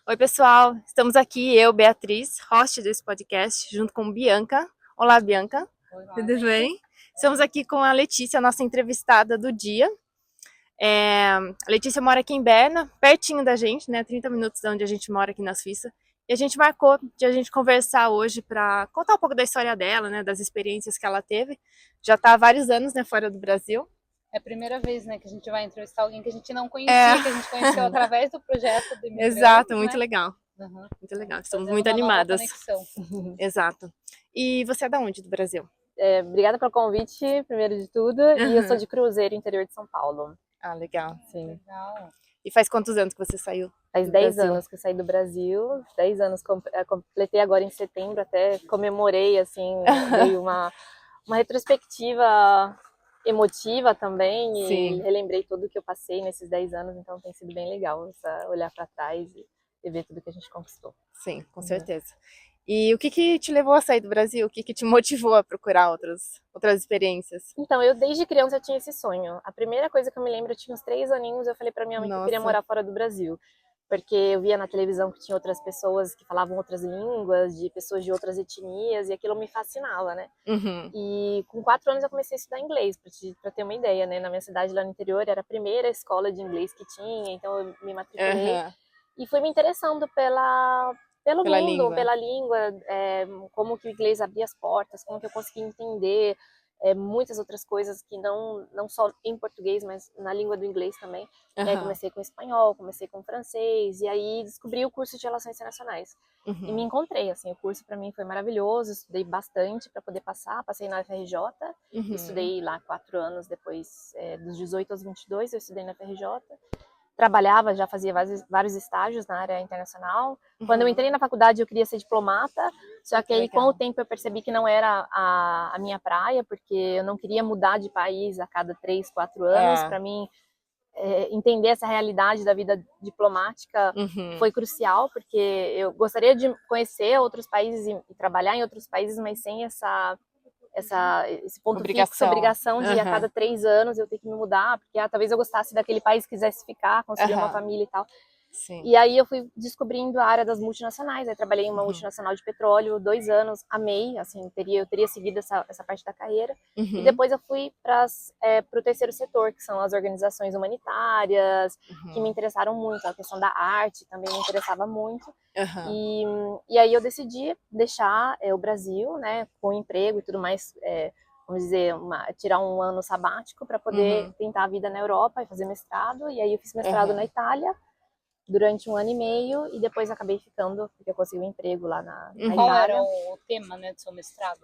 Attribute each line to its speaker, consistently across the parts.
Speaker 1: Oi, pessoal. Estamos aqui, eu, Beatriz, host desse podcast, junto com Bianca. Olá, Bianca.
Speaker 2: Olá,
Speaker 1: Tudo
Speaker 2: gente.
Speaker 1: bem? Estamos aqui com a Letícia, nossa entrevistada do dia. A Letícia mora aqui em Berna, pertinho da gente, né? 30 minutos de onde a gente mora aqui na Suíça. E a gente marcou de a gente conversar hoje para contar um pouco da história dela, né? Das experiências que ela teve. Já está há vários anos, né? Fora do Brasil.
Speaker 2: É a primeira vez, né, que a gente vai entrevistar alguém que a gente não
Speaker 1: É,
Speaker 2: conhecia, que a gente conheceu através do projeto do
Speaker 1: exato,
Speaker 2: Imigrantes,
Speaker 1: muito
Speaker 2: né?
Speaker 1: legal.
Speaker 2: Uhum.
Speaker 1: Muito legal. Estamos
Speaker 2: Fazendo
Speaker 1: muito
Speaker 2: uma nova
Speaker 1: animadas.
Speaker 2: conexão.
Speaker 1: Exato. E você é da onde do Brasil?
Speaker 3: Obrigada pelo convite, primeiro de tudo. E eu sou de Cruzeiro, interior de São Paulo.
Speaker 1: Ah, legal.
Speaker 3: Sim.
Speaker 2: Legal.
Speaker 1: E faz quantos anos que você saiu
Speaker 3: Faz
Speaker 1: do
Speaker 3: 10
Speaker 1: Brasil?
Speaker 3: anos que eu saí do Brasil. 10 anos, completei agora em setembro, até comemorei, assim, dei uma retrospectiva emotiva também.
Speaker 1: Sim.
Speaker 3: E relembrei tudo que eu passei nesses 10 anos, então tem sido bem legal olhar para trás e ver tudo que a gente conquistou.
Speaker 1: Sim, com certeza. E o que te levou a sair do Brasil? O que te motivou a procurar outras experiências?
Speaker 3: Então, eu desde criança eu tinha esse sonho. A primeira coisa que eu me lembro, eu tinha uns 3 aninhos, eu falei pra minha mãe que eu queria
Speaker 1: Nossa.
Speaker 3: morar fora do Brasil. Porque eu via na televisão que tinha outras pessoas que falavam outras línguas, de pessoas de outras etnias, e aquilo me fascinava, né?
Speaker 1: Uhum.
Speaker 3: E com 4 anos eu comecei a estudar inglês, pra ter uma ideia, né? Na minha cidade lá no interior era a primeira escola de inglês que tinha, então eu me matriculei.
Speaker 1: Uhum.
Speaker 3: E fui me interessando pelo
Speaker 1: Pela
Speaker 3: mundo,
Speaker 1: língua.
Speaker 3: pela língua, como que o inglês abria as portas, como que eu conseguia entender muitas outras coisas que não só em português, mas na língua do inglês também. E aí
Speaker 1: Uhum.
Speaker 3: comecei com espanhol, comecei com francês, e aí descobri o curso de Relações Internacionais. E me encontrei, assim, o curso para mim foi maravilhoso, estudei bastante para poder passar, passei na FRJ,
Speaker 1: Uhum.
Speaker 3: estudei lá 4 anos depois, dos 18 aos 22, eu estudei na FRJ. Trabalhava, já fazia vários estágios na área internacional. Quando eu entrei na faculdade, eu queria ser diplomata, só que aí, com o tempo, eu percebi que não era a minha praia, porque eu não queria mudar de país a cada 3, 4 anos. Para mim, entender essa realidade da vida diplomática foi crucial, porque eu gostaria de conhecer outros países e trabalhar em outros países, mas sem esse ponto fixo, obrigação de a cada 3 anos eu ter que me mudar, porque talvez eu gostasse daquele país, quisesse ficar, construir uma família e tal.
Speaker 1: Sim.
Speaker 3: E aí eu fui descobrindo a área das multinacionais, aí trabalhei em uma multinacional de petróleo 2 anos, amei, assim, eu teria seguido essa parte da carreira. E depois eu fui para o terceiro setor, que são as organizações humanitárias, que me interessaram muito, a questão da arte também me interessava muito. E aí eu decidi deixar o Brasil, né, com emprego e tudo mais, vamos dizer, tirar um ano sabático para poder tentar a vida na Europa e fazer mestrado. E aí eu fiz mestrado na Itália durante 1 ano e meio e depois acabei ficando, porque eu consegui um emprego lá na Itália.
Speaker 2: Qual era o tema, né, do seu mestrado?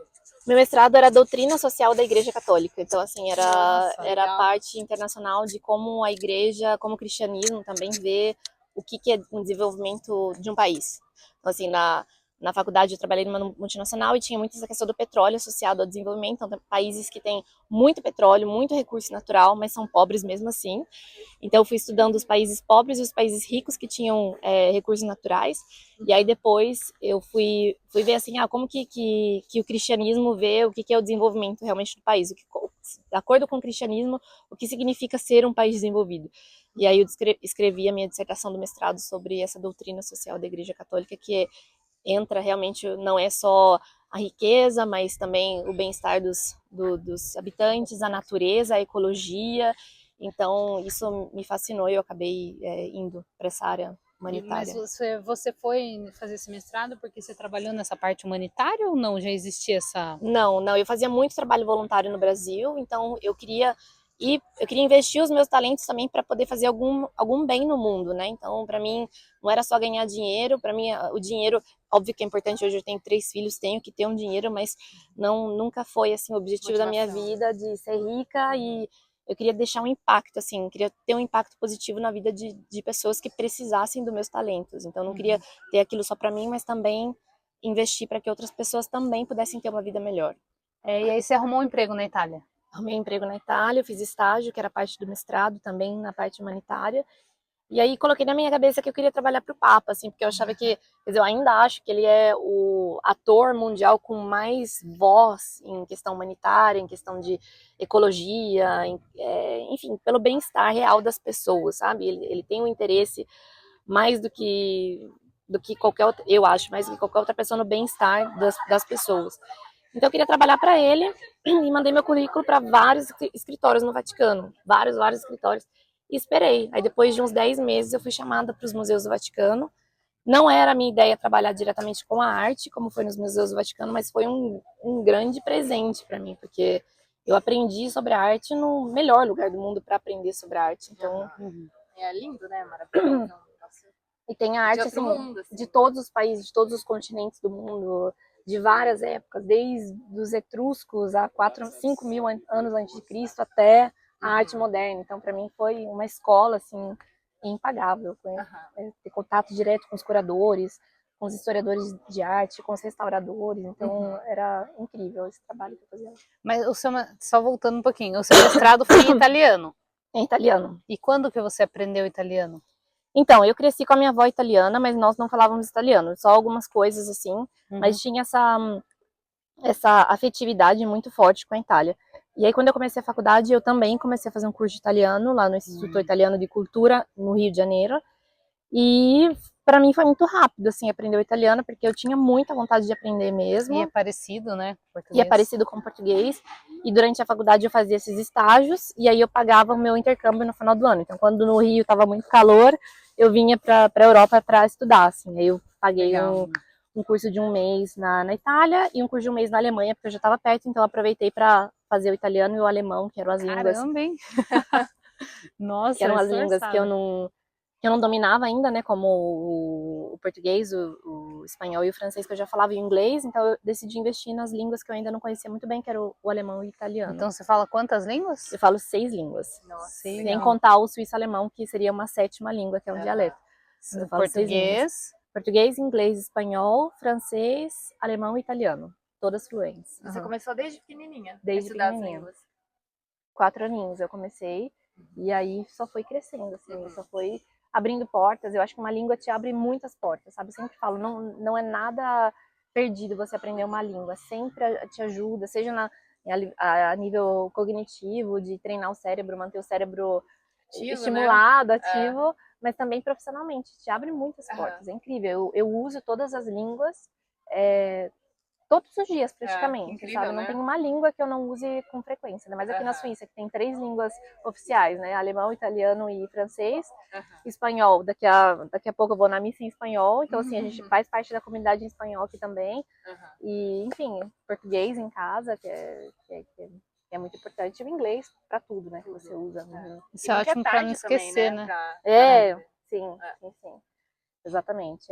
Speaker 3: Meu mestrado era a doutrina social da Igreja Católica, então assim, era a parte internacional de como a igreja, como o cristianismo também vê o que é o desenvolvimento de um país. Então assim, na faculdade eu trabalhei numa multinacional e tinha muito essa questão do petróleo associado ao desenvolvimento, então tem países que têm muito petróleo, muito recurso natural, mas são pobres mesmo assim. Então eu fui estudando os países pobres e os países ricos que tinham recursos naturais. E aí depois eu fui ver assim, como que o cristianismo vê o que é o desenvolvimento realmente do país, de acordo com o cristianismo, o que significa ser um país desenvolvido. E aí eu escrevi a minha dissertação do mestrado sobre essa doutrina social da Igreja Católica, que entra realmente, não é só a riqueza, mas também o bem-estar dos habitantes, a natureza, a ecologia. Então, isso me fascinou e eu acabei indo para essa área humanitária.
Speaker 2: Mas você foi fazer esse mestrado porque você trabalhou nessa parte humanitária ou não? Já existia essa...
Speaker 3: Não, eu fazia muito trabalho voluntário no Brasil, então eu queria investir os meus talentos também para poder fazer algum bem no mundo, né? Então, para mim, não era só ganhar dinheiro, para mim, o dinheiro, óbvio que é importante, hoje eu tenho 3 filhos, tenho que ter um dinheiro, mas nunca foi, assim, o objetivo da minha vida de ser rica, e eu queria deixar um impacto, assim, queria ter um impacto positivo na vida de pessoas que precisassem dos meus talentos. Então, eu não queria ter aquilo só para mim, mas também investir para que outras pessoas também pudessem ter uma vida melhor.
Speaker 2: E aí você arrumou um emprego na Itália?
Speaker 3: Arrumei emprego na Itália, eu fiz estágio, que era parte do mestrado, também na parte humanitária. E aí coloquei na minha cabeça que eu queria trabalhar para o Papa, assim, porque eu achava que, quer dizer, eu ainda acho que ele é o ator mundial com mais voz em questão humanitária, em questão de ecologia, enfim, pelo bem-estar real das pessoas, sabe? Ele tem um interesse mais do que do que qualquer outra, eu acho, mais do que qualquer outra pessoa no bem-estar das pessoas. Então eu queria trabalhar para ele e mandei meu currículo para vários escritórios no Vaticano, vários escritórios, e esperei. Aí depois de uns 10 meses eu fui chamada para os museus do Vaticano. Não era a minha ideia trabalhar diretamente com a arte, como foi nos museus do Vaticano, mas foi um grande presente para mim, porque eu aprendi sobre a arte no melhor lugar do mundo para aprender sobre a arte. Então,
Speaker 1: É lindo, né? Maravilhoso.
Speaker 3: e tem a arte
Speaker 1: outro
Speaker 3: assim,
Speaker 1: mundo, assim.
Speaker 3: de todos os países, de todos os continentes do mundo, de várias épocas, desde os etruscos a 5 mil anos antes de Cristo até a arte moderna. Então, para mim foi uma escola assim impagável, ter contato direto com os curadores, com os historiadores de arte, com os restauradores. Então, era incrível esse trabalho que eu fazia.
Speaker 2: Mas o seu, só voltando um pouquinho, o seu mestrado foi em italiano.
Speaker 3: Em italiano.
Speaker 2: E quando que você aprendeu italiano?
Speaker 3: Então, eu cresci com a minha avó italiana, mas nós não falávamos italiano, só algumas coisas assim, mas tinha essa afetividade muito forte com a Itália. E aí, quando eu comecei a faculdade, eu também comecei a fazer um curso de italiano lá no Instituto Italiano de Cultura, no Rio de Janeiro. E para mim foi muito rápido, assim, aprender o italiano, porque eu tinha muita vontade de aprender mesmo.
Speaker 2: E é parecido, né?
Speaker 3: E é parecido com o português. E durante a faculdade eu fazia esses estágios, e aí eu pagava o meu intercâmbio no final do ano. Então, quando no Rio estava muito calor, eu vinha para a Europa para estudar, assim. Aí eu paguei um curso de um mês na Itália e um curso de um mês na Alemanha, porque eu já estava perto, então eu aproveitei para fazer o italiano e o alemão, que eram as línguas.
Speaker 2: Caramba, hein? Nossa,
Speaker 3: que eram as línguas que eu não dominava ainda, né, como o português, o espanhol e o francês, que eu já falava em inglês, então eu decidi investir nas línguas que eu ainda não conhecia muito bem, que era o alemão e o italiano.
Speaker 2: Então você fala quantas línguas?
Speaker 3: Eu falo 6 línguas.
Speaker 2: Nossa,
Speaker 3: sem contar o suíço-alemão, que seria uma 7ª língua, que é um dialeto.
Speaker 2: Eu falo
Speaker 3: português, inglês, espanhol, francês, alemão e italiano. Todas fluentes.
Speaker 1: Você começou desde pequenininha?
Speaker 3: Desde pequenininha. 4 aninhos eu comecei, e aí só foi crescendo, assim, só foi abrindo portas. Eu acho que uma língua te abre muitas portas, sabe? Eu sempre falo, não é nada perdido você aprender uma língua, sempre te ajuda, seja a nível cognitivo, de treinar o cérebro, manter o cérebro estimulado, né? Ativo, mas também profissionalmente, te abre muitas portas, é incrível. Eu uso todas as línguas, todos os dias, praticamente, incrível, sabe? Né? Não tem uma língua que eu não use com frequência, né? Mas aqui na Suíça, que tem 3 línguas oficiais, né? Alemão, italiano e francês. Espanhol, daqui a pouco eu vou na missa em espanhol, então assim, a gente faz parte da comunidade em espanhol aqui também. E, enfim, português em casa, que é muito importante, e o inglês para tudo, né? Que você usa.
Speaker 2: Isso é ótimo para não esquecer, também, né?
Speaker 3: Sim. Exatamente.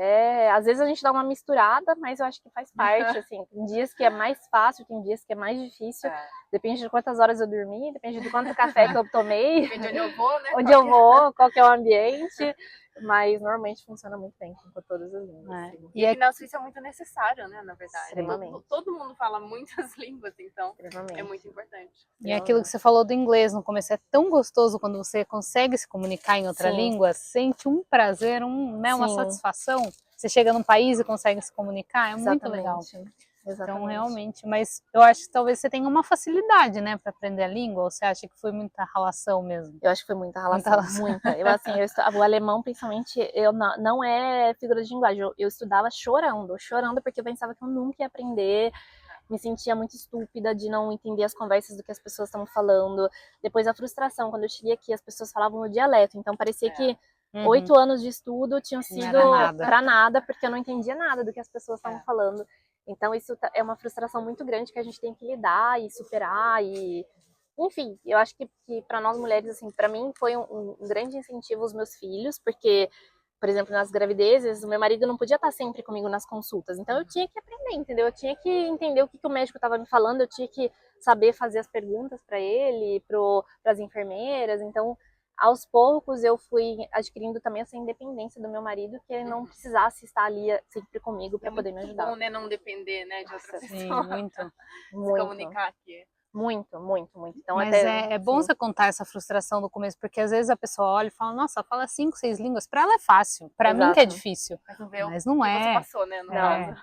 Speaker 3: Às vezes a gente dá uma misturada, mas eu acho que faz parte, assim. Tem dias que é mais fácil, tem dias que é mais difícil. Depende de quantas horas eu dormi, depende de quanto café que eu tomei.
Speaker 1: Depende de onde eu vou, né?
Speaker 3: Onde eu vou, qual que é o ambiente. Mas normalmente funciona muito bem com todas as línguas. Assim.
Speaker 1: E aqui na Suíça é muito necessário, né, na verdade.
Speaker 3: Extremamente.
Speaker 1: Todo mundo fala muitas línguas, então é muito importante.
Speaker 2: E aquilo que você falou do inglês no começo, é tão gostoso quando você consegue se comunicar em outra língua, sente um prazer, uma satisfação. Você chega num país e consegue se comunicar, é muito legal.
Speaker 3: Exatamente.
Speaker 2: Então, realmente, mas eu acho que talvez você tenha uma facilidade, né, para aprender a língua, ou você acha que foi muita relação mesmo?
Speaker 3: Eu acho que foi muita relação. Muita. O alemão, principalmente, não é figura de linguagem. Eu estudava chorando, porque eu pensava que eu nunca ia aprender. Me sentia muito estúpida de não entender as conversas do que as pessoas estavam falando. Depois a frustração, quando eu cheguei aqui, as pessoas falavam no dialeto, então parecia que 8 anos de estudo tinham sido para nada, porque eu não entendia nada do que as pessoas estavam falando. Então isso é uma frustração muito grande que a gente tem que lidar e superar e... Enfim, eu acho que para nós mulheres, assim, para mim foi um grande incentivo os meus filhos, porque, por exemplo, nas gravidezes, o meu marido não podia estar sempre comigo nas consultas, então eu tinha que aprender, entendeu? Eu tinha que entender o que o médico estava me falando, eu tinha que saber fazer as perguntas para ele, para as enfermeiras, então... Aos poucos eu fui adquirindo também essa independência do meu marido, que ele não precisasse estar ali sempre comigo para poder me ajudar.
Speaker 1: É bom, né, não depender, né, de outra pessoa.
Speaker 2: Sim, muito.
Speaker 1: Se comunicar aqui.
Speaker 3: Muito. Então,
Speaker 2: mas é bom você contar essa frustração do começo, porque às vezes a pessoa olha e fala, nossa, fala 5, 6 línguas, para ela é fácil, para mim que é difícil. Mas não é.
Speaker 1: Você passou, né?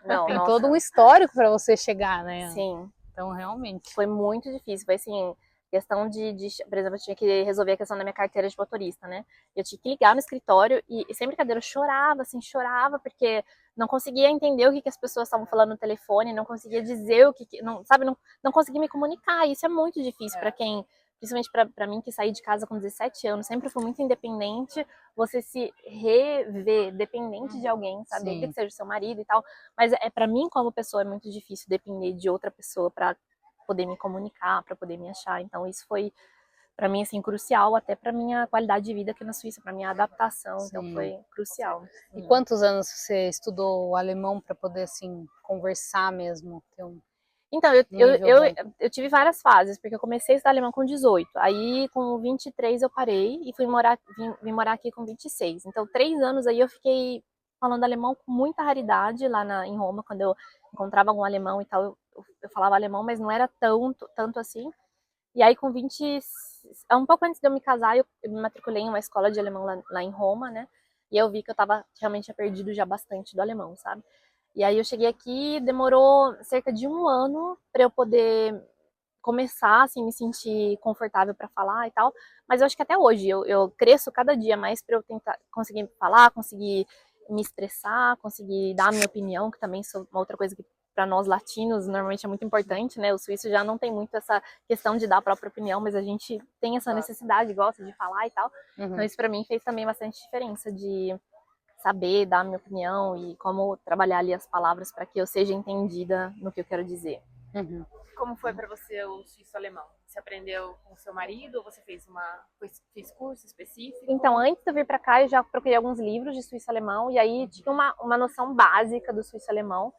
Speaker 3: Não,
Speaker 2: tem todo um histórico para você chegar, né?
Speaker 3: Sim.
Speaker 2: Então, realmente.
Speaker 3: Foi muito difícil, foi assim... Questão por exemplo, eu tinha que resolver a questão da minha carteira de motorista, né? Eu tinha que ligar no escritório e sem brincadeira, eu chorava, assim, chorava, porque não conseguia entender o que as pessoas estavam falando no telefone, não conseguia dizer não, sabe, não conseguia me comunicar. Isso é muito difícil para quem, principalmente para mim que saí de casa com 17 anos, sempre fui muito independente, você se rever dependente de alguém, sabe? Ainda que seja o seu marido e tal, mas para mim como pessoa é muito difícil depender de outra pessoa para poder me comunicar, para poder me achar. Então isso foi para mim assim crucial até para minha qualidade de vida aqui na Suíça, para minha adaptação. Então foi crucial.
Speaker 2: E quantos anos você estudou o alemão para poder assim conversar mesmo?
Speaker 3: Então, eu tive várias fases, porque eu comecei a estudar alemão com 18. Aí, com 23, eu parei e vim morar aqui com 26. Então, 3 anos aí eu fiquei falando alemão com muita raridade lá em Roma, quando eu encontrava algum alemão e tal, eu falava alemão, mas não era tanto assim. E aí, com 20, um pouco antes de eu me casar, eu me matriculei em uma escola de alemão lá em Roma, né? E eu vi que eu realmente tinha perdido já bastante do alemão, sabe? E aí eu cheguei aqui, demorou cerca de 1 ano para eu poder começar, assim, me sentir confortável para falar e tal. Mas eu acho que até hoje eu cresço cada dia mais para eu tentar conseguir falar, conseguir me expressar, conseguir dar a minha opinião, que também sou uma outra coisa que para nós latinos normalmente é muito importante, né? O suíço já não tem muito essa questão de dar a própria opinião, mas a gente tem essa necessidade, gosta de falar e tal. Então isso para mim fez também bastante diferença de saber dar a minha opinião e como trabalhar ali as palavras para que eu seja entendida no que eu quero dizer.
Speaker 1: Como foi para você o suíço-alemão? Você aprendeu com o seu marido ou você fez curso específico?
Speaker 3: Então, antes de eu vir para cá, eu já procurei alguns livros de suíço-alemão e aí tinha uma noção básica do suíço-alemão,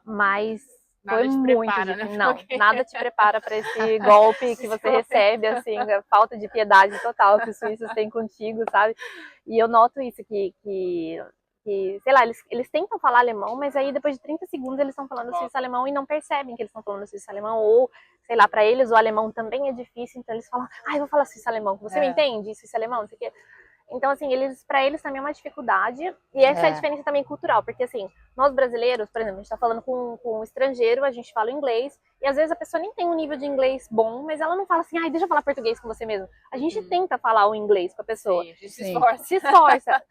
Speaker 3: mas
Speaker 1: nada
Speaker 3: foi
Speaker 1: te
Speaker 3: muito
Speaker 1: prepara,
Speaker 3: difícil.
Speaker 1: né?
Speaker 3: Não, nada te prepara para esse golpe que você recebe, assim, a falta de piedade total que os suíços têm contigo, sabe? E eu noto isso, que sei lá, eles tentam falar alemão, mas aí depois de 30 segundos eles estão falando suíço-alemão e não percebem que eles estão falando suíço-alemão, ou, sei lá, para eles o alemão também é difícil, então eles falam, eu vou falar suíço-alemão, você me entende? Suíço-alemão, não sei o quê. Então, assim, para eles também é uma dificuldade, e essa é a diferença também cultural, porque, assim, nós brasileiros, por exemplo, a gente tá falando com um estrangeiro, a gente fala inglês, e às vezes a pessoa nem tem um nível de inglês bom, mas ela não fala assim, deixa eu falar português com você mesmo. A gente tenta falar o inglês com a pessoa.
Speaker 1: Sim, a gente se esforça.
Speaker 3: Se esforça.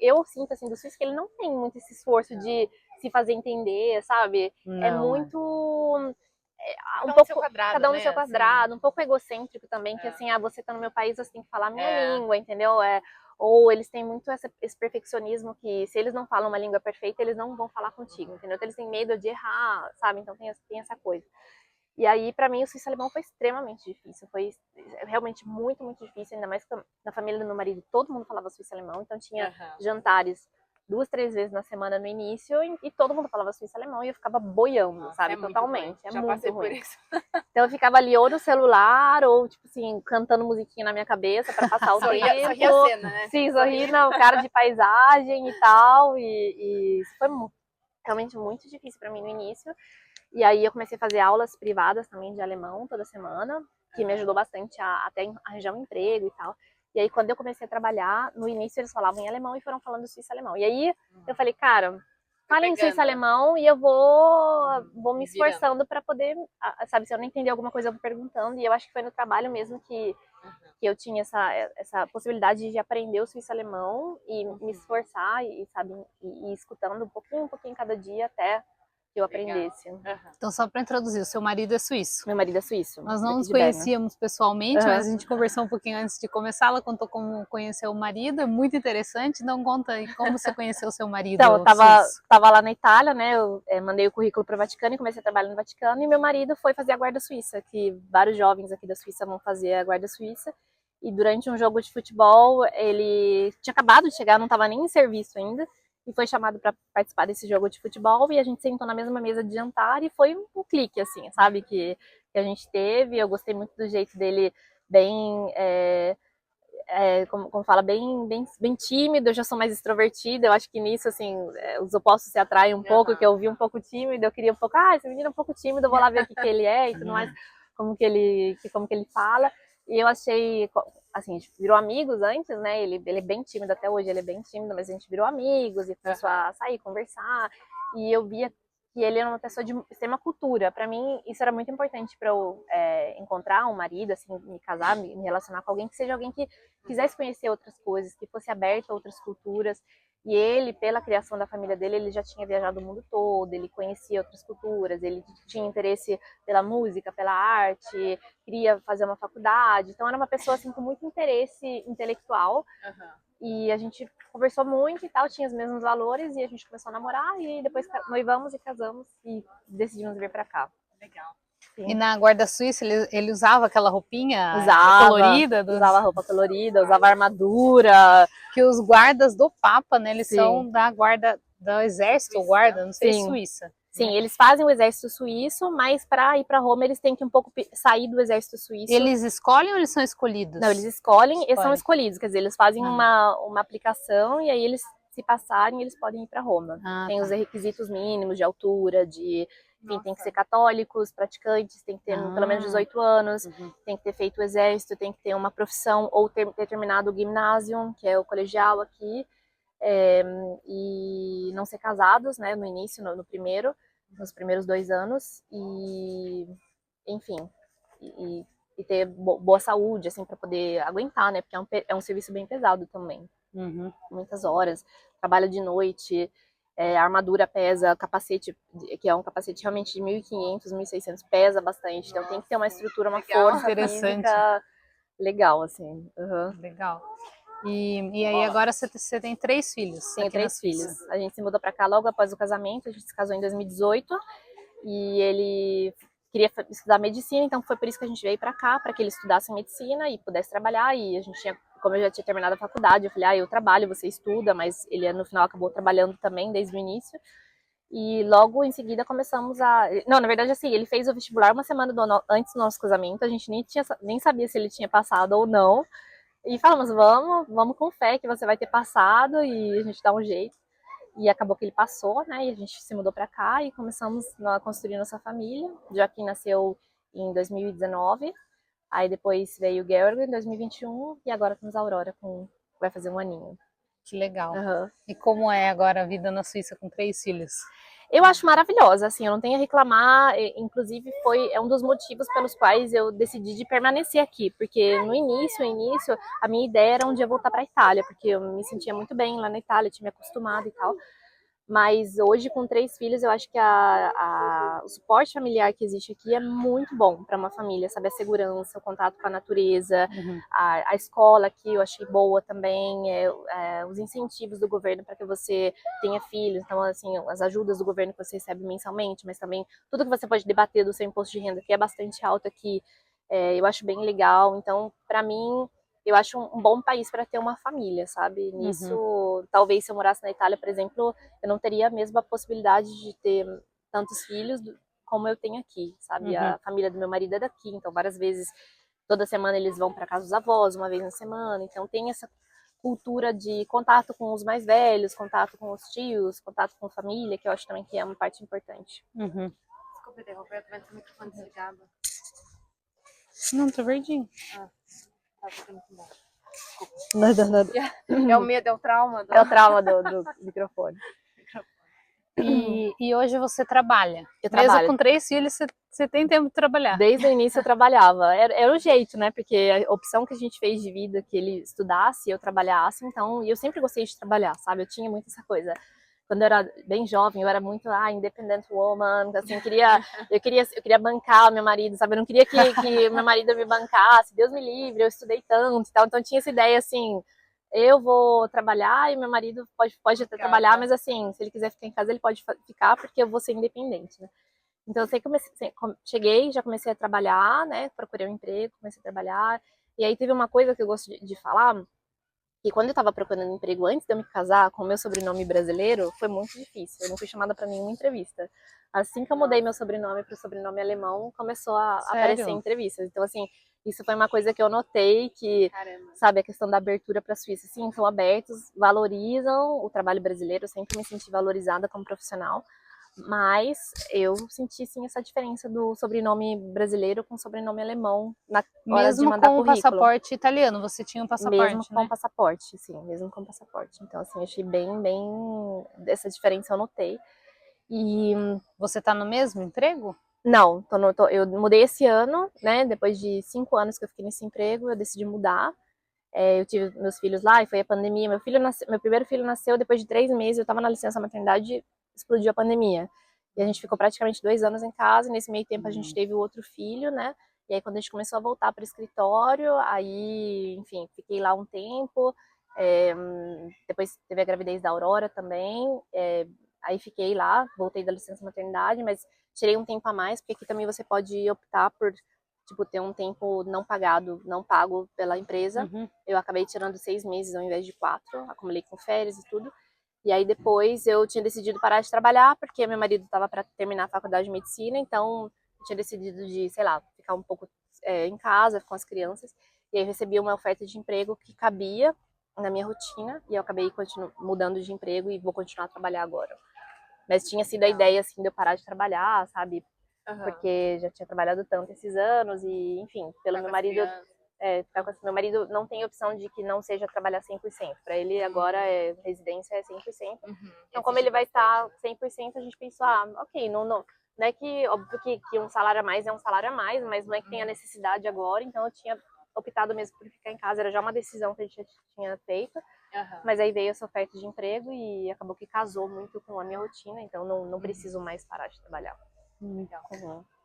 Speaker 3: Eu sinto, assim, do suíço que ele não tem muito esse esforço de se fazer entender, sabe?
Speaker 2: Não,
Speaker 3: é muito...
Speaker 1: um pouco quadrado,
Speaker 3: cada um no
Speaker 1: né?
Speaker 3: seu quadrado, um pouco egocêntrico também, que assim, você tá no meu país, você tem que falar a minha língua, entendeu? Ou eles têm muito esse perfeccionismo que se eles não falam uma língua perfeita, eles não vão falar contigo, entendeu? Então eles têm medo de errar, sabe? Então tem essa coisa. E aí, pra mim, o suíço-alemão foi extremamente difícil, foi realmente muito, muito difícil, ainda mais que na família do meu marido todo mundo falava suíço-alemão, então tinha jantares 2, 3 vezes na semana no início e todo mundo falava suíço-alemão e eu ficava boiando, sabe? Totalmente.
Speaker 1: Já
Speaker 3: muito
Speaker 1: passei
Speaker 3: ruim.
Speaker 1: por isso.
Speaker 3: Então eu ficava ali ou no celular ou, tipo assim, cantando musiquinha na minha cabeça pra passar o tempo.
Speaker 1: Sorria a cena, né?
Speaker 3: Sim, sorrir, não, cara de paisagem e tal. E isso foi realmente muito difícil pra mim no início. E aí eu comecei a fazer aulas privadas também de alemão toda semana, que me ajudou bastante a até arranjar um emprego e tal. E aí, quando eu comecei a trabalhar, no início eles falavam em alemão e foram falando suíço-alemão. E aí, eu falei, cara, falem suíço-alemão e eu vou me esforçando para poder, sabe, se eu não entender alguma coisa, eu vou perguntando. E eu acho que foi no trabalho mesmo que eu tinha essa possibilidade de aprender o suíço-alemão e me esforçar e, sabe, e escutando um pouquinho cada dia até que eu aprendesse.
Speaker 2: Então, só para introduzir, o seu marido é suíço?
Speaker 3: Meu marido é suíço.
Speaker 2: Nós não nos conhecíamos pessoalmente, mas a gente conversou um pouquinho antes de começar. Ela contou como conheceu o marido, é muito interessante. Então, conta aí como você conheceu o seu marido.
Speaker 3: Então, eu tava lá na Itália, né? Eu mandei o currículo para o Vaticano e comecei a trabalhar no Vaticano. E meu marido foi fazer a Guarda Suíça, que vários jovens aqui da Suíça vão fazer a Guarda Suíça. E durante um jogo de futebol, ele tinha acabado de chegar, não estava nem em serviço ainda. E foi chamado para participar desse jogo de futebol e a gente sentou na mesma mesa de jantar e foi um clique, assim, sabe, que a gente teve. Eu gostei muito do jeito dele, bem, como fala, bem tímido. Eu já sou mais extrovertida, eu acho que nisso, assim, os opostos se atraem um pouco, que eu vi um pouco tímido, eu queria um pouco, esse menino é um pouco tímido, eu vou lá ver o que ele é e tudo mais, como que ele fala. E eu achei, assim, a gente virou amigos antes, né? Ele é bem tímido até hoje, ele é bem tímido, mas a gente virou amigos e começou a sair, conversar. E eu via que que ele era uma pessoa de extrema cultura. Para mim, isso era muito importante para eu encontrar um marido, assim, me casar, me relacionar com alguém que seja alguém que quisesse conhecer outras coisas, que fosse aberto a outras culturas. E ele, pela criação da família dele, ele já tinha viajado o mundo todo, ele conhecia outras culturas, ele tinha interesse pela música, pela arte, queria fazer uma faculdade. Então era uma pessoa assim com muito interesse intelectual. E a gente conversou muito e tal, tinha os mesmos valores e a gente começou a namorar e depois noivamos e casamos e decidimos vir pra cá.
Speaker 1: Legal.
Speaker 3: Sim.
Speaker 2: E na guarda suíça ele usava aquela roupinha colorida?
Speaker 3: Usava roupa colorida, usava armadura.
Speaker 2: Que os guardas do Papa, né, eles
Speaker 3: Sim.
Speaker 2: são da guarda do exército, ou guarda, não sei,
Speaker 3: Sim.
Speaker 2: suíça.
Speaker 3: Sim, eles fazem o exército suíço, mas para ir para Roma eles têm que um pouco sair do exército suíço.
Speaker 2: Eles escolhem ou eles são escolhidos?
Speaker 3: Não, eles escolhem e são escolhidos, quer dizer, eles fazem uma aplicação e aí eles, se passarem, eles podem ir para Roma. Tem os requisitos mínimos de altura, enfim, tem que ser católicos, praticantes, tem que ter pelo menos 18 anos, tem que ter feito o exército, tem que ter uma profissão ou ter terminado o ginásio, que é o colegial aqui, e não ser casados, né, no início, nos primeiros 2 anos, e enfim, e ter boa saúde, assim, para poder aguentar, né, porque é um serviço bem pesado também, muitas horas, trabalha de noite. A armadura pesa, capacete, que é um capacete realmente de 1.500, 1.600, pesa bastante. Então tem que ter uma estrutura, uma força física legal, assim.
Speaker 2: Legal. E aí agora você tem 3 filhos?
Speaker 3: Tenho 3 filhos. A gente se mudou pra cá logo após o casamento, a gente se casou em 2018. E ele queria estudar medicina, então foi por isso que a gente veio pra cá, para que ele estudasse medicina e pudesse trabalhar. E a gente tinha... Como eu já tinha terminado a faculdade, eu falei, eu trabalho, você estuda, mas ele no final acabou trabalhando também desde o início. E logo em seguida começamos a... Não, na verdade, assim, ele fez o vestibular uma semana antes do nosso casamento, a gente nem sabia se ele tinha passado ou não. E falamos, vamos com fé que você vai ter passado e a gente dá um jeito. E acabou que ele passou, né, e a gente se mudou pra cá e começamos a construir nossa família. Joaquim nasceu em 2019. Aí depois veio o Georg em 2021 e agora temos a Aurora, vai fazer 1 aninho.
Speaker 2: Que legal. E como é agora a vida na Suíça com 3 filhos?
Speaker 3: Eu acho maravilhosa, assim, eu não tenho a reclamar, inclusive é um dos motivos pelos quais eu decidi de permanecer aqui, porque no início, a minha ideia era um dia voltar para a Itália, porque eu me sentia muito bem lá na Itália, tinha me acostumado e tal. Mas hoje, com 3 filhos, eu acho que o suporte familiar que existe aqui é muito bom para uma família, sabe? A segurança, o contato com a natureza, a escola aqui eu achei boa também, os incentivos do governo para que você tenha filhos, então, assim, as ajudas do governo que você recebe mensalmente, mas também tudo que você pode debater do seu imposto de renda, que é bastante alto aqui, eu acho bem legal. Então, para mim, eu acho um bom país para ter uma família, sabe? Nisso, talvez se eu morasse na Itália, por exemplo, eu não teria a mesma possibilidade de ter tantos filhos como eu tenho aqui, sabe? A família do meu marido é daqui, então várias vezes, toda semana eles vão para casa dos avós, uma vez na semana, então tem essa cultura de contato com os mais velhos, contato com os tios, contato com família, que eu acho também que é uma parte importante.
Speaker 1: Desculpa interromper, eu tô vendo que o microfone desligado.
Speaker 2: Não, tô verdinho.
Speaker 1: Tá ficando muito bom.
Speaker 3: Nada.
Speaker 1: É o medo, é o trauma.
Speaker 3: É o trauma do microfone.
Speaker 2: E hoje você trabalha?
Speaker 3: Eu
Speaker 2: Mesmo
Speaker 3: trabalho.
Speaker 2: com 3 filhos, você tem tempo de trabalhar?
Speaker 3: Desde o início eu trabalhava. Era o jeito, né? Porque a opção que a gente fez de vida, que ele estudasse, eu trabalhasse, então... E eu sempre gostei de trabalhar, sabe? Eu tinha muito essa coisa. Quando eu era bem jovem, eu era muito, independent woman, assim, eu queria bancar meu marido, sabe? Eu não queria que meu marido me bancasse, Deus me livre, eu estudei tanto e tal. Então tinha essa ideia, assim, eu vou trabalhar e meu marido pode até trabalhar, mas assim, se ele quiser ficar em casa, ele pode ficar, porque eu vou ser independente, né? Então eu sei que cheguei, já comecei a trabalhar, né? Procurei um emprego, comecei a trabalhar. E aí teve uma coisa que eu gosto de falar, que quando eu tava procurando emprego antes de eu me casar com o meu sobrenome brasileiro, foi muito difícil. Eu não fui chamada para nenhuma entrevista. Assim que eu mudei meu sobrenome para o sobrenome alemão, começou a aparecer entrevistas. Então, assim, isso foi uma coisa que eu notei, que, sabe, a questão da abertura para a Suíça. Sim, são abertos, valorizam o trabalho brasileiro, eu sempre me senti valorizada como profissional. Mas eu senti, sim, essa diferença do sobrenome brasileiro com o sobrenome alemão na hora de mandar currículo.
Speaker 2: Mesmo com o passaporte italiano, você tinha um passaporte,
Speaker 3: mesmo com passaporte, sim, mesmo com passaporte. Então, assim, achei bem essa diferença eu notei. E
Speaker 2: Você tá no mesmo emprego?
Speaker 3: não, eu mudei esse ano, né? Depois de 5 anos que eu fiquei nesse emprego, eu decidi mudar. Eu tive meus filhos lá e foi a pandemia. Meu primeiro filho nasceu depois de 3 meses, eu estava na licença maternidade e explodiu a pandemia. E a gente ficou praticamente 2 anos em casa, e nesse meio tempo a gente teve o outro filho, né? E aí quando a gente começou a voltar para o escritório, aí, enfim, fiquei lá um tempo. É, depois teve a gravidez da Aurora também. Aí fiquei lá, voltei da licença maternidade, mas tirei um tempo a mais, porque aqui também você pode optar por tipo, ter um tempo não pagado, não pago pela empresa.
Speaker 2: Uhum.
Speaker 3: Eu acabei tirando 6 meses ao invés de 4, acumulei com férias e tudo. E aí depois eu tinha decidido parar de trabalhar, porque meu marido estava para terminar a faculdade de medicina, então eu tinha decidido de, sei lá, ficar um pouco em casa com as crianças. E aí eu recebi uma oferta de emprego que cabia na minha rotina, e eu acabei mudando de emprego e vou continuar a trabalhar agora. Mas tinha sido a ideia, assim, de eu parar de trabalhar, sabe? Porque já tinha trabalhado tanto esses anos e, enfim, pelo meu marido, meu marido não tem opção de que não seja trabalhar 100%. Para ele agora residência é 100%. Então, como ele vai estar 100%, a gente pensou, ok, não é que, óbvio que um salário a mais é um salário a mais, mas não é que tenha necessidade agora, então eu tinha optado mesmo por ficar em casa, era já uma decisão que a gente já tinha feito. Mas aí veio essa oferta de emprego e acabou que casou muito com a minha rotina, então não preciso mais parar de trabalhar.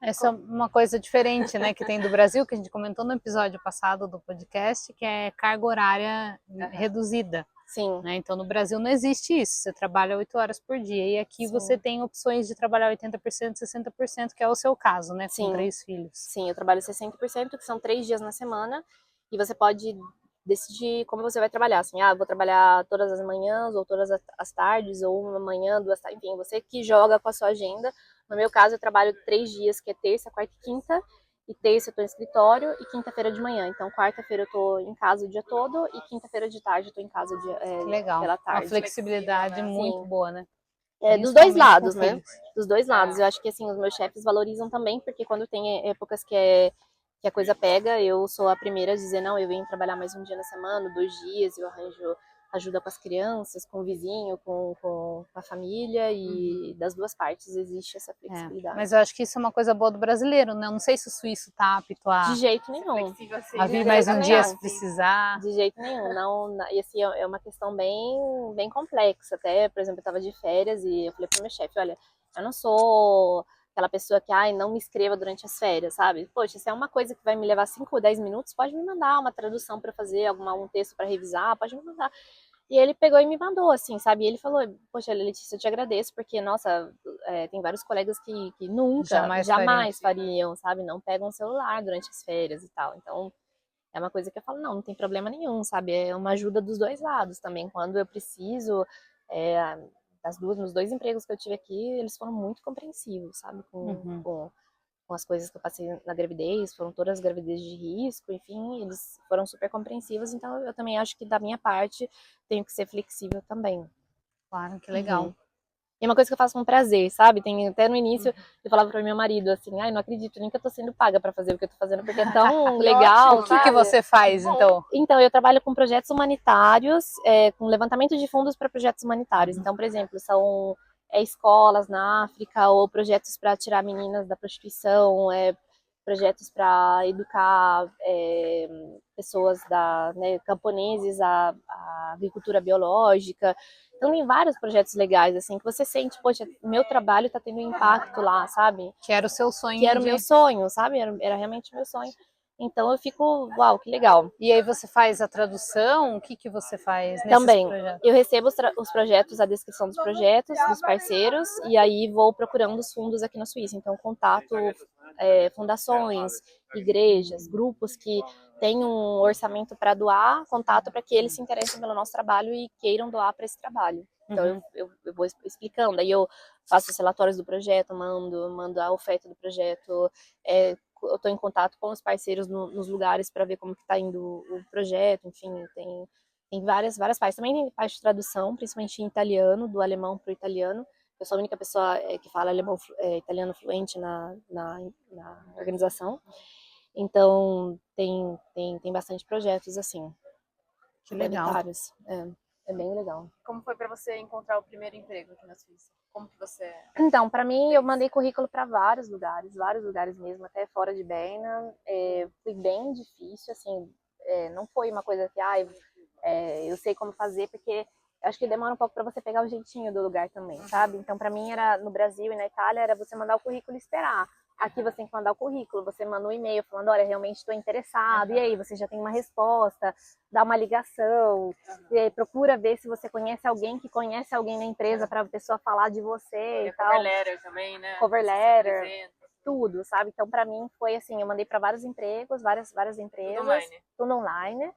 Speaker 2: Essa é uma coisa diferente, né, que tem do Brasil, que a gente comentou no episódio passado do podcast, que é carga horária reduzida.
Speaker 3: Sim.
Speaker 2: Né? Então, no Brasil não existe isso. Você trabalha 8 horas por dia. E aqui você tem opções de trabalhar 80%, 60%, que é o seu caso, né? Com 3 filhos.
Speaker 3: Sim, eu trabalho 60%, que são 3 dias na semana. E você pode decidir como você vai trabalhar. Assim, vou trabalhar todas as manhãs, ou todas as tardes, ou uma manhã, 2 tardes. Enfim, você que joga com a sua agenda. No meu caso, eu trabalho 3 dias, que é terça, quarta e quinta. E terça eu tô em escritório e quinta-feira de manhã. Então, quarta-feira eu tô em casa o dia todo e quinta-feira de tarde eu tô em casa
Speaker 2: Legal.
Speaker 3: pela tarde.
Speaker 2: Uma flexibilidade muito boa, né?
Speaker 3: Dos dois lados, né? Dos dois lados. Eu acho que, assim, os meus chefes valorizam também, porque quando tem épocas que a coisa pega, eu sou a primeira a dizer, não, eu venho trabalhar mais um dia na semana, 2 dias, eu arranjo ajuda com as crianças, com o vizinho, com a família, e das duas partes existe essa flexibilidade.
Speaker 2: Mas eu acho que isso é uma coisa boa do brasileiro, né? Eu não sei se o suíço tá apto a...
Speaker 3: De jeito nenhum.
Speaker 2: A vir mais um dia se precisar.
Speaker 3: De jeito nenhum. Não, e assim, é uma questão bem complexa. Até, por exemplo, eu tava de férias e eu falei pro meu chefe, olha, eu não sou aquela pessoa que, não me escreva durante as férias, sabe? Poxa, se é uma coisa que vai me levar 5 ou 10 minutos, pode me mandar uma tradução para fazer, um texto para revisar, pode me mandar. E ele pegou e me mandou, assim, sabe? E ele falou, poxa, Letícia, eu te agradeço, porque, nossa, tem vários colegas que nunca, jamais fariam, sabe? Não pegam o celular durante as férias e tal. Então, é uma coisa que eu falo, não tem problema nenhum, sabe? É uma ajuda dos dois lados também. Quando eu preciso, nos 2 empregos que eu tive aqui, eles foram muito compreensivos, sabe? Com as coisas que eu passei na gravidez, foram todas gravidezes de risco, enfim, eles foram super compreensivos, então eu também acho que da minha parte tenho que ser flexível também.
Speaker 2: Claro, que legal.
Speaker 3: E é uma coisa que eu faço com prazer, sabe? Até no início eu falava para meu marido assim, não acredito nem que eu tô sendo paga para fazer o que eu tô fazendo, porque é tão legal.
Speaker 2: O que você faz, então?
Speaker 3: Então, eu trabalho com projetos humanitários, com levantamento de fundos para projetos humanitários. Então, por exemplo, são escolas na África, ou projetos para tirar meninas da prostituição, projetos para educar pessoas camponeses à agricultura biológica. Então, tem vários projetos legais, assim, que você sente, poxa, meu trabalho está tendo impacto lá, sabe?
Speaker 2: Que era o seu sonho.
Speaker 3: Que era o meu sonho, sabe? Era realmente o meu sonho. Então eu fico, uau, que legal.
Speaker 2: E aí você faz a tradução? O que você faz nesses
Speaker 3: Também,
Speaker 2: projetos?
Speaker 3: eu recebo os projetos, a descrição dos projetos, dos parceiros, e aí vou procurando os fundos aqui na Suíça. Então contato fundações, igrejas, grupos que têm um orçamento para doar, contato para que eles se interessem pelo nosso trabalho e queiram doar para esse trabalho. Então eu vou explicando, aí eu faço os relatórios do projeto, mando a oferta do projeto, eu estou em contato com os parceiros nos lugares para ver como que está indo o projeto, enfim, tem várias partes. Também tem parte de tradução, principalmente em italiano, do alemão para o italiano. Eu sou a única pessoa que fala italiano fluente na organização. Então, tem bastante projetos assim.
Speaker 2: Que legal.
Speaker 3: Humanitários. É bem legal.
Speaker 1: Como foi para você encontrar o primeiro emprego aqui na Suíça? Como que você...
Speaker 3: Então, para mim, eu mandei currículo para vários lugares mesmo, até fora de Berna. Foi bem difícil, assim, não foi uma coisa que, eu sei como fazer, porque eu acho que demora um pouco para você pegar o jeitinho do lugar também, sabe? Então, para mim, era no Brasil e na Itália, era você mandar o currículo e esperar. Aqui você tem que mandar o currículo, você manda um e-mail falando, olha, realmente estou interessado, e aí você já tem uma resposta, dá uma ligação, e aí procura ver se você conhece alguém que conhece alguém na empresa para a pessoa falar de você e tal.
Speaker 1: Cover letter também, né?
Speaker 3: Cover letter, tudo, sabe? Então, para mim, foi assim, eu mandei para vários empregos, várias empresas, tudo online.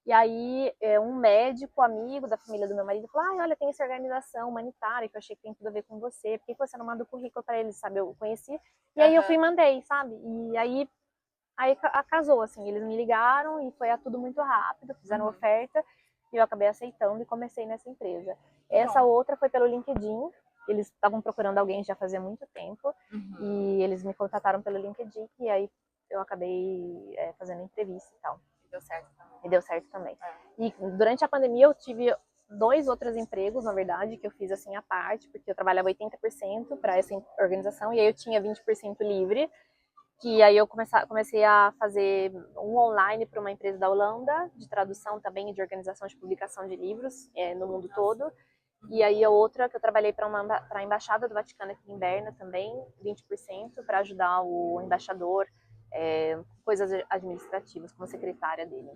Speaker 3: E aí, um médico, amigo da família do meu marido, falou, olha, tem essa organização humanitária que eu achei que tem tudo a ver com você, por que você não manda o currículo para eles, sabe? Eu conheci. E aí eu fui e mandei, sabe? E aí casou, assim, eles me ligaram e foi tudo muito rápido, fizeram oferta e eu acabei aceitando e comecei nessa empresa. Essa outra foi pelo LinkedIn, eles estavam procurando alguém já fazia muito tempo e eles me contataram pelo LinkedIn e aí eu acabei fazendo entrevista e tal.
Speaker 1: Deu certo também.
Speaker 3: E deu certo também. E durante a pandemia eu tive 2 outros empregos, na verdade, que eu fiz assim à parte, porque eu trabalhava 80% para essa organização e aí eu tinha 20% livre, que aí eu comecei a fazer um online para uma empresa da Holanda, de tradução também e de organização de publicação de livros no mundo todo. E aí a outra que eu trabalhei para a Embaixada do Vaticano aqui em Berna também, 20%, para ajudar o embaixador coisas administrativas, como secretária dele.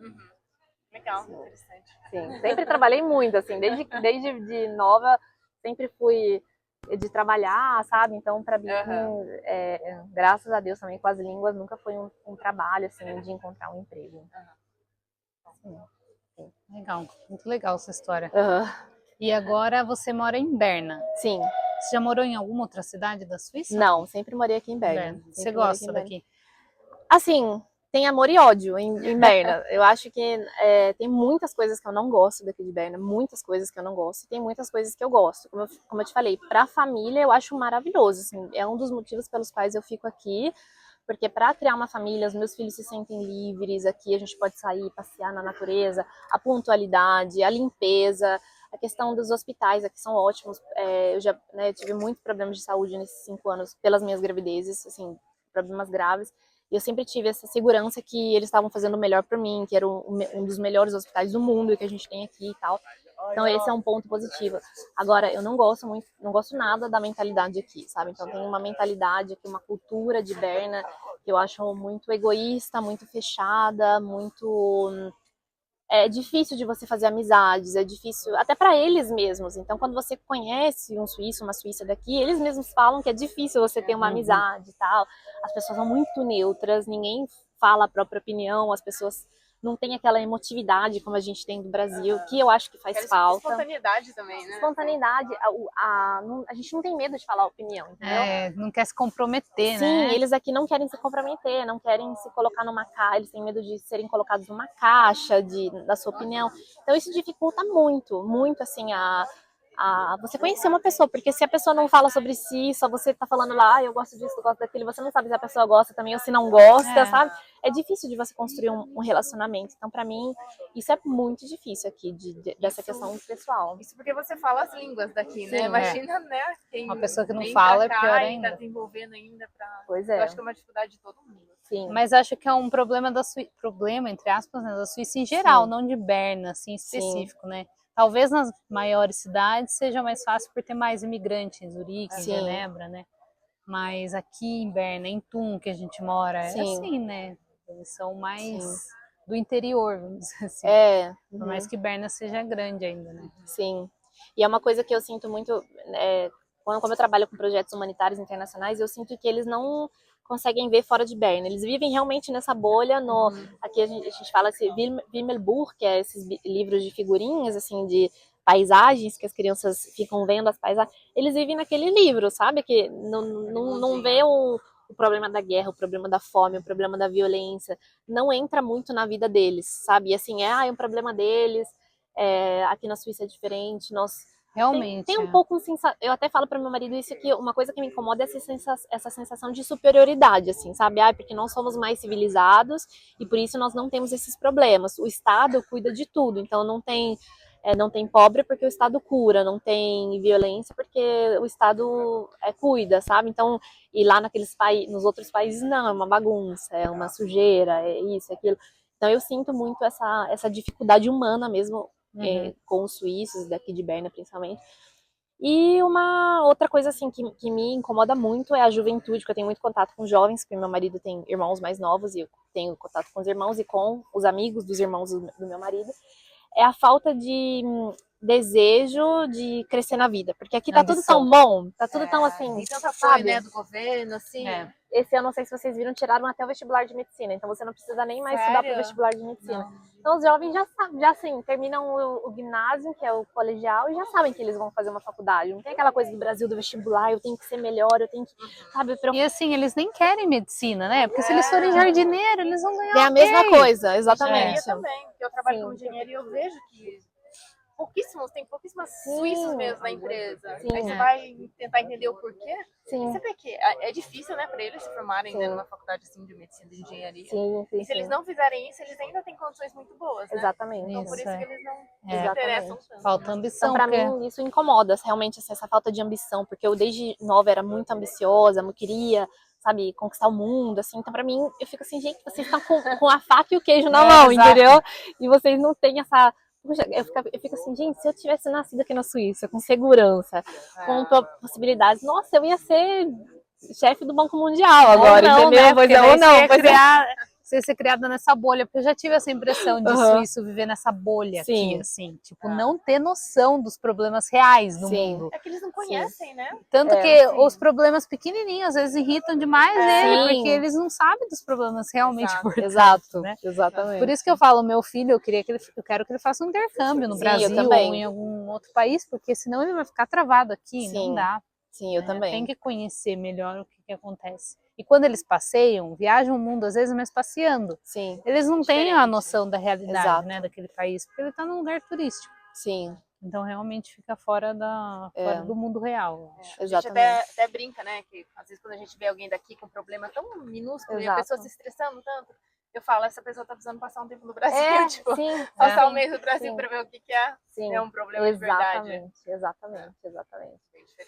Speaker 1: Legal, interessante.
Speaker 3: Sim, sempre trabalhei muito, assim, desde de nova, sempre fui de trabalhar, sabe? Então, para mim, graças a Deus também com as línguas, nunca foi um trabalho, assim, de encontrar um emprego.
Speaker 2: Sim. Legal, muito legal essa história.
Speaker 3: Uhum.
Speaker 2: E agora você mora em Berna.
Speaker 3: Sim.
Speaker 2: Você já morou em alguma outra cidade da Suíça?
Speaker 3: Não, sempre morei aqui em Berna.
Speaker 2: Você gosta daqui?
Speaker 3: Assim, tem amor e ódio em Berna. Eu acho que tem muitas coisas que eu não gosto daqui de Berna, muitas coisas que eu não gosto, e tem muitas coisas que eu gosto. Como eu te falei, pra família eu acho maravilhoso, assim, é um dos motivos pelos quais eu fico aqui, porque para criar uma família, os meus filhos se sentem livres, aqui a gente pode sair, passear na natureza, a pontualidade, a limpeza, a questão dos hospitais aqui são ótimos. Eu já tive muitos problemas de saúde nesses 5 anos pelas minhas gravidezes, assim, problemas graves. E eu sempre tive essa segurança que eles estavam fazendo o melhor para mim, que era um dos melhores hospitais do mundo que a gente tem aqui e tal. Então esse é um ponto positivo. Agora, eu não gosto nada da mentalidade aqui, sabe? Então tem uma mentalidade aqui, uma cultura de Berna que eu acho muito egoísta, muito fechada, muito... É difícil de você fazer amizades, é difícil até para eles mesmos. Então, quando você conhece um suíço, uma suíça daqui, eles mesmos falam que é difícil você ter uma amizade e tal. As pessoas são muito neutras, ninguém fala a própria opinião, as pessoas não têm aquela emotividade como a gente tem no Brasil, que eu acho que faz falta.
Speaker 1: Espontaneidade também, né?
Speaker 3: Espontaneidade, a gente não tem medo de falar a opinião, entendeu?
Speaker 2: Não quer se comprometer,
Speaker 3: Sim,
Speaker 2: né?
Speaker 3: Sim, eles aqui não querem se comprometer, não querem se colocar numa caixa, eles têm medo de serem colocados numa caixa da sua opinião. Então isso dificulta muito, muito assim você conhecer uma pessoa, porque se a pessoa não fala sobre si, só você tá falando lá, eu gosto disso, eu gosto daquilo, você não sabe se a pessoa gosta também ou se não gosta, sabe? É difícil de você construir um relacionamento. Então, pra mim, isso é muito difícil aqui, dessa questão pessoal.
Speaker 1: Isso porque você fala as línguas daqui, né?
Speaker 3: Sim,
Speaker 1: Imagina, né?
Speaker 2: Uma pessoa que não fala é pior ainda.
Speaker 1: Tá desenvolvendo ainda pra...
Speaker 3: Pois
Speaker 1: Eu acho que é uma dificuldade de todo mundo.
Speaker 3: Sim.
Speaker 2: Mas acho que é um problema problema, entre aspas, né, da Suíça em geral,
Speaker 3: Sim.
Speaker 2: não de Berna, assim, específico, né? Talvez nas maiores cidades seja mais fácil por ter mais imigrantes, em Zurique, em Genebra, né? Mas aqui em Berna, em Thun, que a gente mora, é assim, né? Eles são mais do interior, vamos dizer assim. Por mais que Berna seja grande ainda, né?
Speaker 3: Sim. E é uma coisa que eu sinto muito, como eu trabalho com projetos humanitários internacionais, eu sinto que eles não conseguem ver fora de Berna. Eles vivem realmente nessa bolha. Aqui a gente fala esse Wimmelbuch, que é esses livros de figurinhas, assim, de paisagens, que as crianças ficam vendo as paisagens. Eles vivem naquele livro, sabe? Que não vê o problema da guerra, o problema da fome, o problema da violência. Não entra muito na vida deles, sabe? E assim, é um problema deles. Aqui na Suíça é diferente.
Speaker 2: Realmente.
Speaker 3: Tem um pouco, eu até falo para meu marido isso, que uma coisa que me incomoda é essa sensação de superioridade, assim, sabe? Porque nós somos mais civilizados e por isso nós não temos esses problemas. O Estado cuida de tudo, então não tem não tem pobre porque o Estado cura, não tem violência porque o Estado cuida, sabe? Então, e lá nos outros países não, é uma bagunça, é uma sujeira, é isso, é aquilo. Então eu sinto muito essa dificuldade humana mesmo com os suíços, daqui de Berna principalmente. E uma outra coisa assim que me incomoda muito é a juventude, porque eu tenho muito contato com jovens, porque meu marido tem irmãos mais novos e eu tenho contato com os irmãos e com os amigos dos irmãos do meu marido. É a falta de desejo de crescer na vida, porque aqui tá tudo tão bom, tá tudo tão assim,
Speaker 1: e tanta
Speaker 3: sabe?
Speaker 1: apoio, né, do governo, assim.
Speaker 3: Esse ano, não sei se vocês viram, tiraram até o vestibular de medicina, então você não precisa nem mais estudar para o vestibular de medicina. Não. Então os jovens já sabem, já assim, terminam o ginásio, que é o colegial, e já sabem que eles vão fazer uma faculdade. Não tem aquela coisa do Brasil do vestibular, eu tenho que ser melhor, eu tenho que, sabe?
Speaker 2: E assim, eles nem querem medicina, né? Porque se eles forem jardineiro, eles vão ganhar
Speaker 3: a mesma coisa, exatamente.
Speaker 1: Engenharia também, porque eu trabalho como engenheiro e eu vejo que tem pouquíssimas suíços mesmo na empresa. Aí você vai tentar entender o porquê. E você vê que é difícil, né, para eles se formarem numa faculdade assim de medicina e engenharia. E se eles não fizerem isso, eles ainda têm condições muito boas, né?
Speaker 3: Exatamente.
Speaker 1: Então por isso que eles não se interessam tanto.
Speaker 2: Falta ambição.
Speaker 3: Então, para mim, isso incomoda realmente assim, essa falta de ambição, porque eu desde nova era muito ambiciosa, eu queria, sabe, conquistar o mundo, assim. Então, para mim, eu fico assim, gente, vocês estão com a faca e o queijo na mão, entendeu? E vocês não têm essa... Puxa, eu fico assim, gente, se eu tivesse nascido aqui na Suíça, com segurança, com possibilidades, nossa, eu ia ser chefe do Banco Mundial agora,
Speaker 2: não,
Speaker 3: entendeu?
Speaker 2: Né?
Speaker 3: Pois é, ou não.
Speaker 2: Você ia ser criada nessa bolha, porque eu já tive essa impressão de suíço viver nessa bolha aqui, assim, tipo, não ter noção dos problemas reais do mundo.
Speaker 1: É que eles não conhecem, né?
Speaker 2: Tanto que os problemas pequenininhos às vezes irritam demais ele, porque eles não sabem dos problemas realmente importantes.
Speaker 3: Exato,
Speaker 2: né?
Speaker 3: Exatamente.
Speaker 2: Por isso que eu falo, meu filho, eu quero que ele faça um intercâmbio no Brasil ou em algum outro país, porque senão ele vai ficar travado aqui, não dá.
Speaker 3: Sim, eu também.
Speaker 2: Tem que conhecer melhor o que acontece. E quando eles passeiam, viajam o mundo às vezes, mas passeando.
Speaker 3: Sim.
Speaker 2: Eles não têm a noção da realidade, né, daquele país, porque ele está num lugar turístico.
Speaker 3: Sim.
Speaker 2: Então realmente fica fora do mundo real.
Speaker 1: A gente até brinca, né, que às vezes quando a gente vê alguém daqui com um problema tão minúsculo e a pessoa se estressando tanto, eu falo, essa pessoa tá precisando passar um tempo no Brasil, tipo, passar um mês no Brasil para ver o que é um problema de verdade.
Speaker 3: Exatamente. Bem diferente.